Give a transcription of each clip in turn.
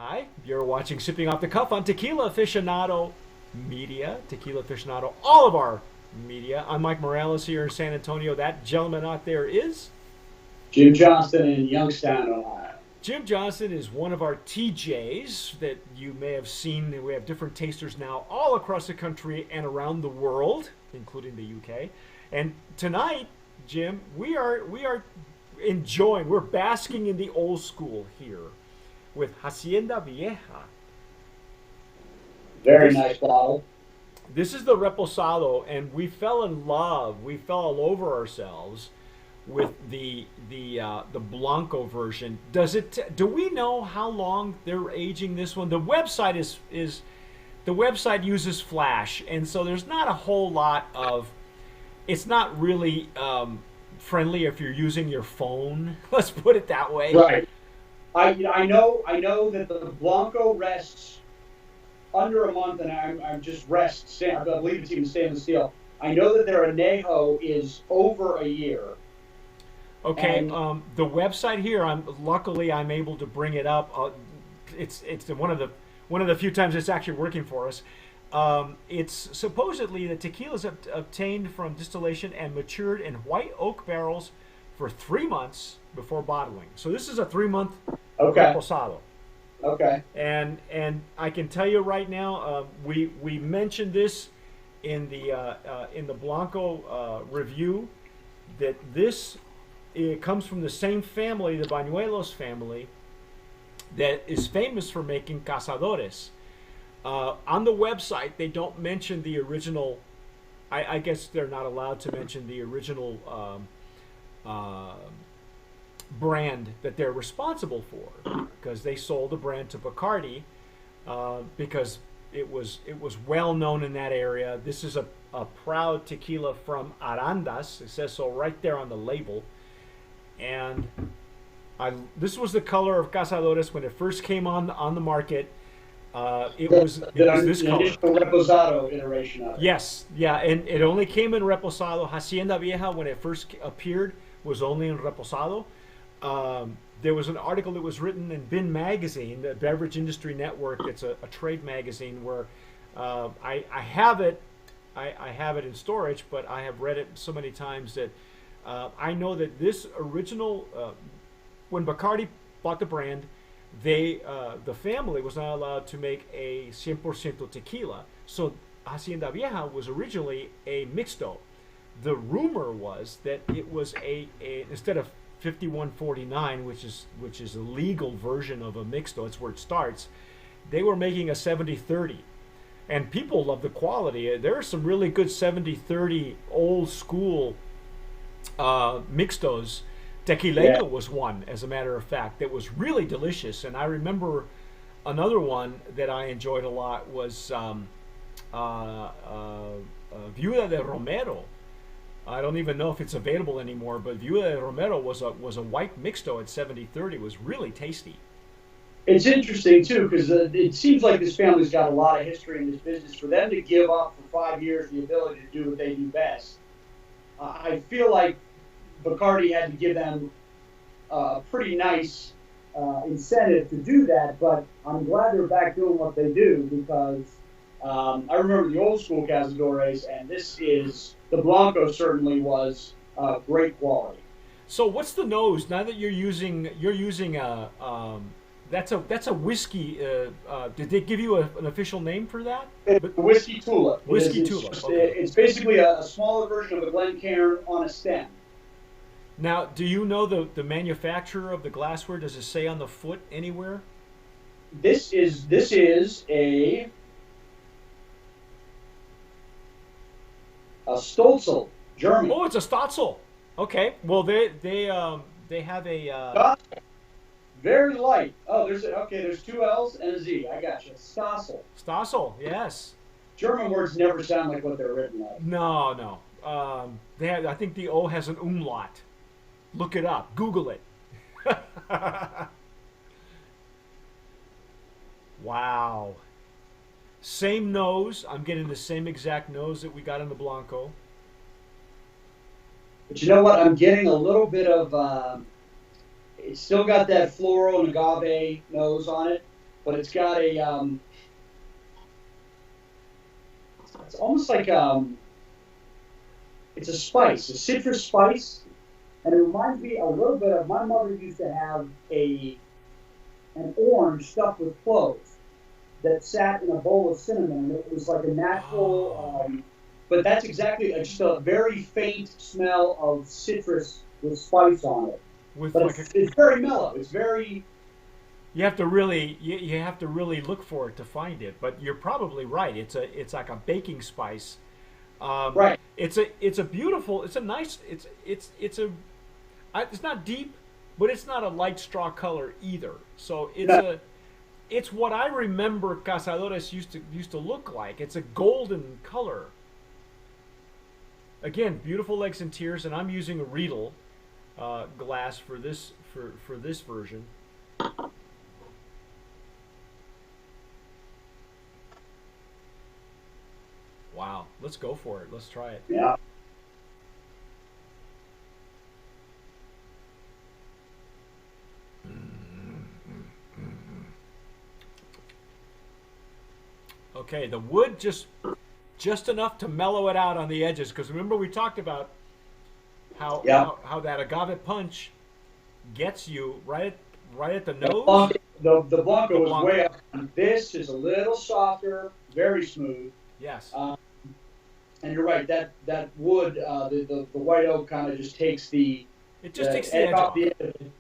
Hi, you're watching Sipping Off the Cuff on Tequila Aficionado Media, Tequila Aficionado, all of our media. I'm Mike Morales here in San Antonio. That gentleman out there is Jim Johnston in Youngstown, Ohio. Jim Johnson is one of our TJs that you may have seen. We have different tasters now all across the country and around the world, including the UK. And tonight, Jim, we are enjoying, we're basking in the old school here with Hacienda Vieja. Very This nice bottle. this is the Reposado, and we fell in love. We fell all over ourselves with the Blanco version. Do we know how long they're aging this one? The website is the website uses Flash, and so there's not a whole lot of. It's not really friendly if you're using your phone. Let's put it that way. Right. I know that the Blanco rests under a month, and I'm just rest. I believe it's even stainless steel. I know that their anejo is over a year, Okay, and the website here. Luckily I'm able to bring it up. It's one of the few times it's actually working for us. It's supposedly the tequila is obtained from distillation and matured in white oak barrels for 3 months before bottling. So this is a 3 month okay, reposado, okay, and I can tell you right now, we mentioned this in the Blanco review that this it comes from the same family, the Bañuelos family, that is famous for making cazadores. On the website, they don't mention the original. I guess they're not allowed to mention the original uh, brand that they're responsible for, because they sold the brand to Bacardi because it was well known in that area. This is a proud tequila from Arandas. It says so right there on the label. And this was the color of Cazadores when it first came on the market. It was this the color. initial Reposado iteration of it. Yes, yeah, and it only came in Reposado. Hacienda Vieja, when it first appeared, was only in Reposado. There was an article that was written in Bin Magazine, the Beverage Industry Network. It's a trade magazine where I have it. I have it in storage, but I have read it so many times that I know that this original, when Bacardi bought the brand, the family was not allowed to make a 100% tequila. So Hacienda Vieja was originally a mixto. The rumor was that it was a instead of 5149, which is a legal version of a mixto, it's where it starts. They were making a 70/30, and people love the quality. There are some really good 70/30 old school mixtos. Yeah. Tequila was one, as a matter of fact, that was really delicious. And I remember another one that I enjoyed a lot was Viuda de Romero. I don't even know if it's available anymore, but Viuda de Romero was a white mixto at 70/30. It was really tasty. It's interesting too because it seems like this family's got a lot of history in this business. For them to give up for 5 years the ability to do what they do best, I feel like Bacardi had to give them a pretty nice incentive to do that. But I'm glad they're back doing what they do because I remember the old school Cazadores, and this is the Blanco certainly was great quality. So what's the nose now that you're using a that's a whiskey. Did they give you an official name for that? It's But a whiskey tulip. whiskey tulip. Okay. It's basically a smaller version of a Glencairn on a stem. Now, do you know the manufacturer of the glassware? Does it say on the foot anywhere? This is a Stolzel, German. Oh, it's a Stotzel. Okay. Well, they have a Very light. Oh, there's two L's and a Z. I got you. Stossel. Stossel. Yes. German words never sound like what they're written like. No, no. I think the O has an umlaut. Look it up. Google it. Wow. Same nose. I'm getting the same exact nose that we got in the Blanco. But you know what? I'm getting a little bit of. It's still got that floral and agave nose on it, but it's got a it's almost like it's a spice, a citrus spice, and it reminds me a little bit of my mother used to have an orange stuffed with cloves that sat in a bowl of cinnamon, and it was like a natural. But that's exactly just a very faint smell of citrus with spice on it. With but like it's very mellow. It's very. You have to really you have to really look for it to find it. But you're probably right. It's like a baking spice. Right. It's a beautiful. It's a nice. It's not deep, but it's not a light straw color either. So it's what I remember cazadores used to look like. It's a golden color. Again, beautiful legs and tears, and I'm using a Riedel glass for this version. Wow, let's go for it. Let's try it. Yeah. Okay, the wood just enough to mellow it out on the edges, because remember we talked about how that agave punch gets you right at the nose. The Blanco is way up. This is a little softer, very smooth. Yes. And you're right. That wood, the white oak, kind of just takes the. It just takes the edge off. The end.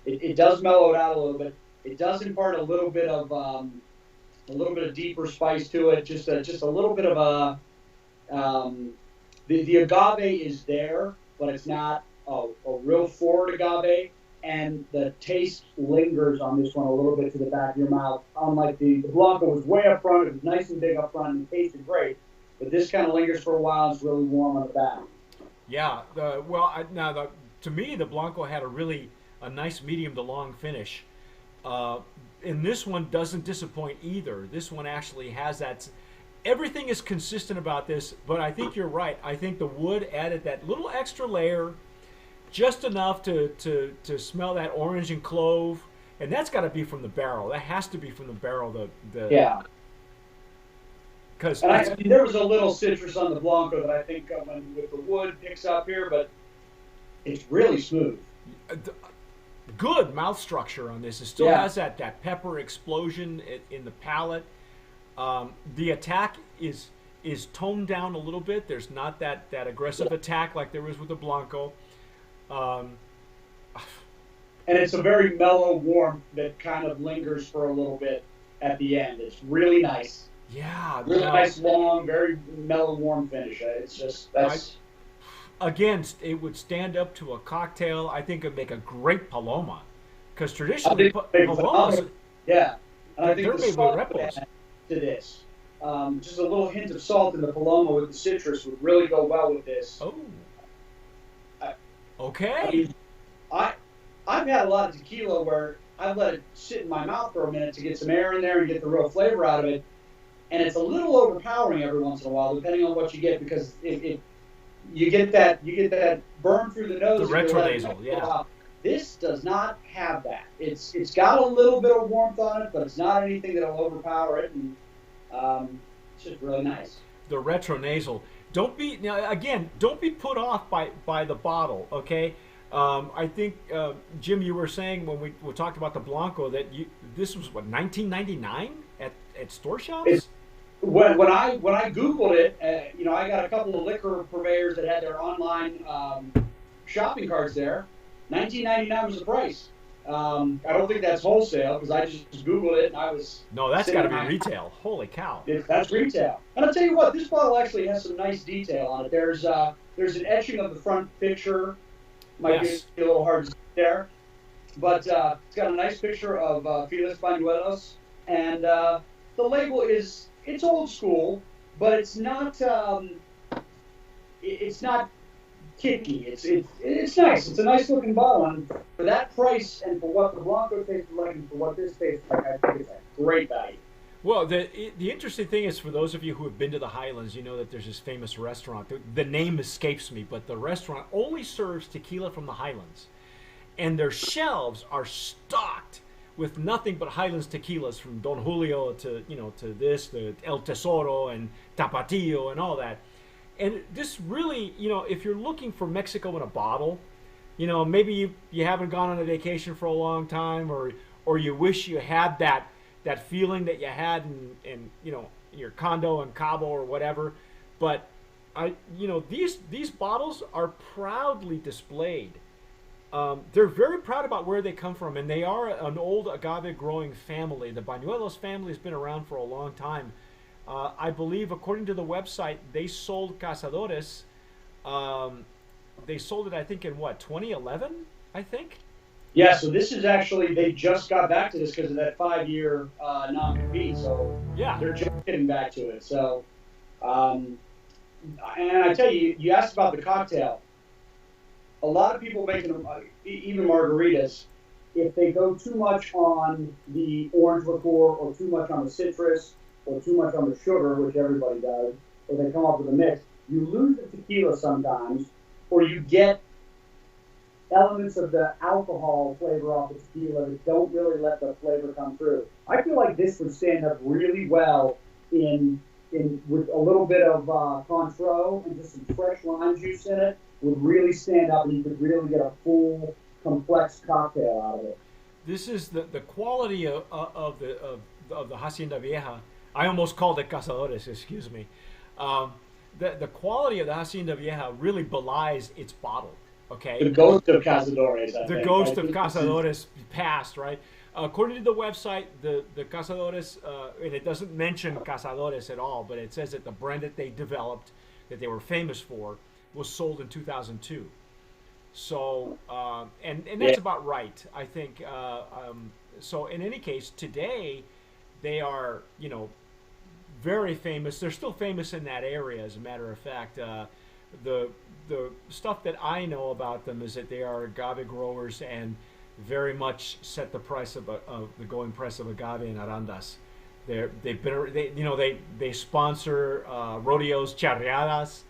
It does mellow it out a little bit. It does impart a little bit of deeper spice to it. Just a little bit of the agave is there, but it's not a real forward agave. And the taste lingers on this one a little bit to the back of your mouth. Unlike the Blanco was way up front, it was nice and big up front, and it tasted great. But this kind of lingers for a while and it's really warm on the back. Yeah. To me, the Blanco had a nice medium to long finish. And this one doesn't disappoint either. This one actually has that. Everything is consistent about this, but I think you're right. I think the wood added that little extra layer, just enough to smell that orange and clove, and that's got to be from the barrel. That has to be from the barrel. Yeah. Because there was a little citrus on the Blanco that I think with the wood picks up here, but it's really smooth. Good mouth structure on this. It still has that pepper explosion in the palate. The attack is toned down a little bit. There's not that aggressive attack like there is with the Blanco. And it's a very mellow warmth that kind of lingers for a little bit at the end. It's really nice. Yeah. Really nice, long, very mellow, warm finish. It's just, again, it would stand up to a cocktail. I think it would make a great Paloma. Because traditionally, Palomas... Yeah. And I think they're made with repos. To this. Just a little hint of salt in the Paloma with the citrus would really go well with this. Oh. Okay. I mean, I've had a lot of tequila where I've let it sit in my mouth for a minute to get some air in there and get the real flavor out of it, and it's a little overpowering every once in a while, depending on what you get, because you get that burn through the nose. The retronasal, yeah. This does not have that. It's got a little bit of warmth on it, but it's not anything that'll overpower it, and it's just really nice. The retronasal. Don't be put off by the bottle, okay? I think Jim, you were saying when we talked about the Blanco that this was what, 1999 at store shops. When I Googled it, I got a couple of liquor purveyors that had their online shopping carts there. 1999 was the price. I don't think that's wholesale because I just Googled it and I was. No, that's got to be retail. Holy cow! That's retail. And I'll tell you what, this bottle actually has some nice detail on it. There's an etching of the front picture. Might be a little hard to see there, but it's got a nice picture of Feliz Bañuelos, and the label it's old school, but it's not kicky. It's nice. It's a nice looking bottle, and for that price and for what the Blanco tastes like and for what this tastes like, I think it's a great value. Well, the interesting thing is, for those of you who have been to the Highlands, you know that there's this famous restaurant. The name escapes me, but the restaurant only serves tequila from the Highlands, and their shelves are stocked with nothing but Highlands tequilas, from Don Julio to, to this, the El Tesoro and Tapatio and all that. And this really, if you're looking for Mexico in a bottle, maybe you haven't gone on a vacation for a long time, or you wish you had that feeling that you had in your condo in Cabo or whatever. But these bottles are proudly displayed. They're very proud about where they come from, and they are an old agave growing family. The Bañuelos family has been around for a long time. I believe, according to the website, they sold Cazadores. They sold it, I think, in 2011, I think? Yeah, so this is actually, they just got back to this because of that 5-year non-compete, so yeah, they're just getting back to it. So, and I tell you, you asked about the cocktail. A lot of people making them, even margaritas, if they go too much on the orange liqueur or too much on the citrus or too much on the sugar, which everybody does, or they come up with a mix, you lose the tequila sometimes, or you get elements of the alcohol flavor off the tequila that don't really let the flavor come through. I feel like this would stand up really well in with a little bit of Cointreau and just some fresh lime juice in it. Would really stand up, and you could really get a full, complex cocktail out of it. This is the quality of the Hacienda Vieja. I almost called it Cazadores, excuse me. The quality of the Hacienda Vieja really belies its bottle. Okay. The ghost of Cazadores. The ghost of Cazadores passed, right? According to the website, the Cazadores, and it doesn't mention Cazadores at all, but it says that the brand that they developed, that they were famous for, was sold in 2002. So, and that's about right, I think. So in any case, today, they are, very famous. They're still famous in that area, as a matter of fact. The stuff that I know about them is that they are agave growers and very much set the price of the going price of agave in Arandas. They sponsor rodeos, charreadas.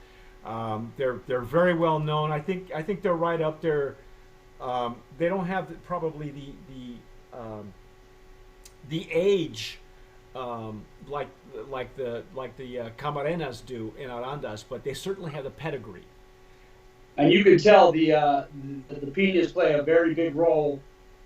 They're very well known. I think they're right up there. They don't have probably the age like the Camarenas do in Arandas, but they certainly have the pedigree. And you can tell the piñas play a very big role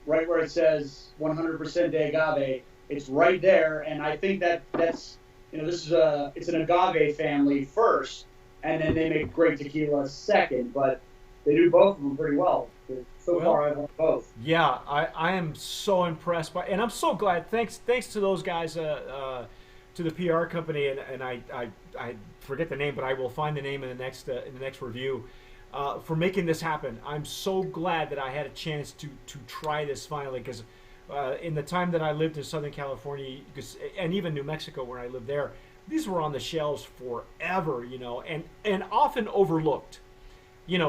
right where it says 100% de agave. It's right there, and I think that's this is it's an agave family first, and then they make great tequila second, but they do both of them pretty well. So far, I've won both. Yeah, I am so impressed by, and I'm so glad. Thanks to those guys, to the PR company, and I forget the name, but I will find the name in the next review, for making this happen. I'm so glad that I had a chance to try this finally, because in the time that I lived in Southern California, and even New Mexico where I lived there, these were on the shelves forever, and often overlooked,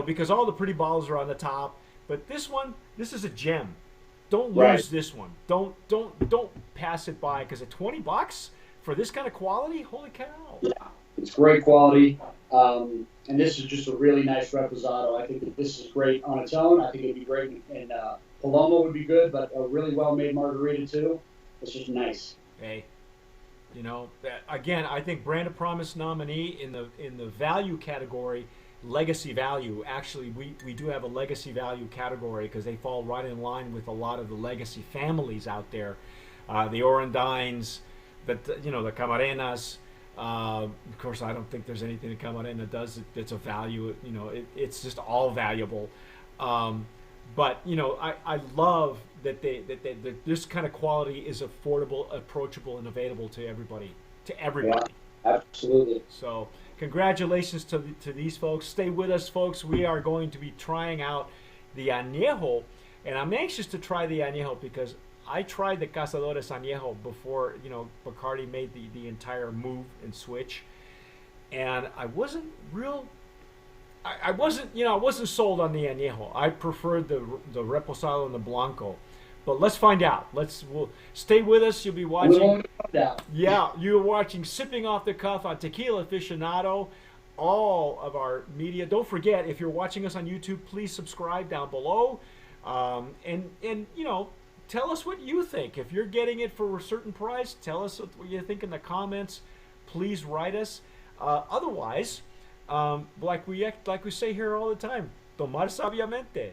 because all the pretty bottles are on the top. But this is a gem. Don't lose this one. Don't pass it by, because at $20 for this kind of quality, holy cow! Yeah, it's great quality, and this is just a really nice reposado. I think that this is great on its own. I think it'd be great in Paloma would be good, but a really well-made margarita too. It's just nice. Hey, again, I think Brand of Promise nominee in the value category. Legacy value. Actually, we do have a legacy value category, because they fall right in line with a lot of the legacy families out there. The Orandines, the Camarenas. Of course, I don't think there's anything that Camarena does that's a value. It's just all valuable. But I love that that this kind of quality is affordable, approachable, and available to everybody. Yeah, absolutely. So. Congratulations to these folks. Stay with us, folks. We are going to be trying out the Añejo, and I'm anxious to try the Añejo, because I tried the Cazadores Añejo before Bacardi made the entire move and switch, and I wasn't I wasn't sold on the Añejo. I preferred the Reposado and the Blanco. But let's find out. We'll stay with us. You'll be watching. Yeah, you're watching Sipping Off the Cuff on Tequila Aficionado. All of our media. Don't forget, if you're watching us on YouTube, please subscribe down below. And tell us what you think. If you're getting it for a certain price, tell us what you think in the comments. Please write us. Otherwise, like we say here all the time, tomar sabiamente.